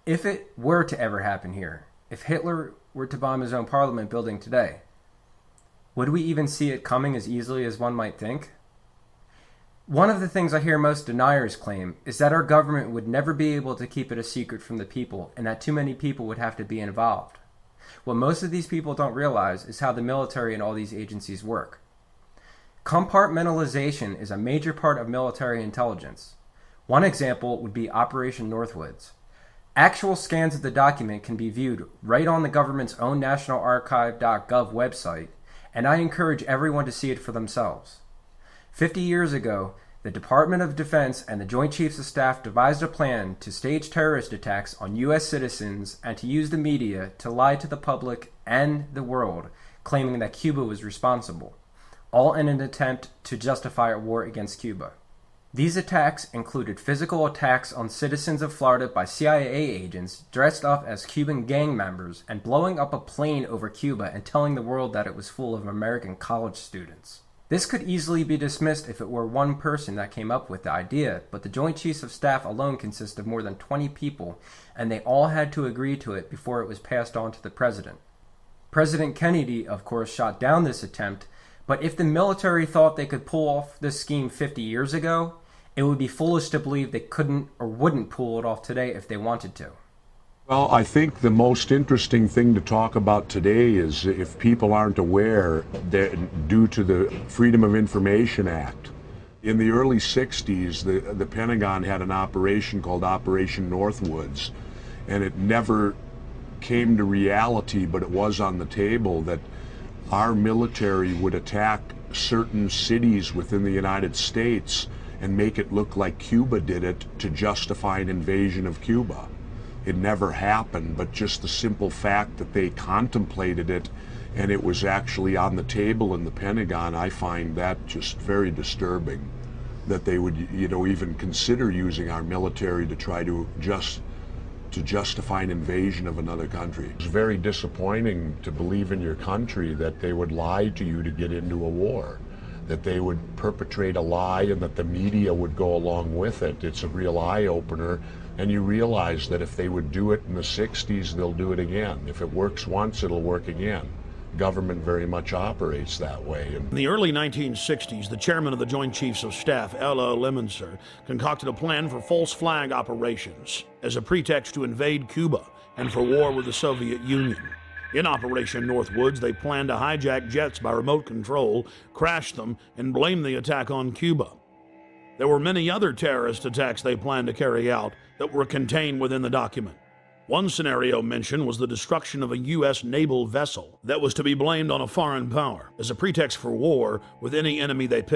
If it were to ever happen here, if Hitler were to bomb his own parliament building today, would we even see it coming as easily as one might think? One of the things I hear most deniers claim is that our government would never be able to keep it a secret from the people and that too many people would have to be involved. What most of these people don't realize is how the military and all these agencies work. Compartmentalization is a major part of military intelligence. One example would be Operation Northwoods. Actual scans of the document can be viewed right on the government's own nationalarchive.gov website, and I encourage everyone to see it for themselves. 50 years ago, the Department of Defense and the Joint Chiefs of Staff devised a plan to stage terrorist attacks on U.S. citizens and to use the media to lie to the public and the world, claiming that Cuba was responsible, all in an attempt to justify a war against Cuba. These attacks included physical attacks on citizens of Florida by CIA agents dressed up as Cuban gang members and blowing up a plane over Cuba and telling the world that it was full of American college students. This could easily be dismissed if it were one person that came up with the idea, but the Joint Chiefs of Staff alone consist of more than 20 people, and they all had to agree to it before it was passed on to the president. President Kennedy, of course, shot down this attempt, but if the military thought they could pull off this scheme 50 years ago, it would be foolish to believe they couldn't or wouldn't pull it off today if they wanted to. Well, I think the most interesting thing to talk about today is, if people aren't aware, that due to the Freedom of Information Act, in the early 60s, the Pentagon had an operation called Operation Northwoods, and it never came to reality, but it was on the table that our military would attack certain cities within the United States and make it look like Cuba did it to justify an invasion of Cuba. It never happened, but just the simple fact that they contemplated it and it was actually on the table in the Pentagon, I find that just very disturbing, that they would, even consider using our military to try to justify an invasion of another country. It's very disappointing to believe in your country that they would lie to you to get into a war, that they would perpetrate a lie and that the media would go along with it. It's a real eye-opener, and you realize that if they would do it in the 60s, they'll do it again. If it works once, it'll work again. Government very much operates that way. In the early 1960s, the chairman of the Joint Chiefs of Staff, Ella Lemonster, concocted a plan for false flag operations as a pretext to invade Cuba and for war with the Soviet Union. In Operation Northwoods, they planned to hijack jets by remote control, crash them, and blame the attack on Cuba. There were many other terrorist attacks they planned to carry out that were contained within the document. One scenario mentioned was the destruction of a U.S. naval vessel that was to be blamed on a foreign power as a pretext for war with any enemy they picked.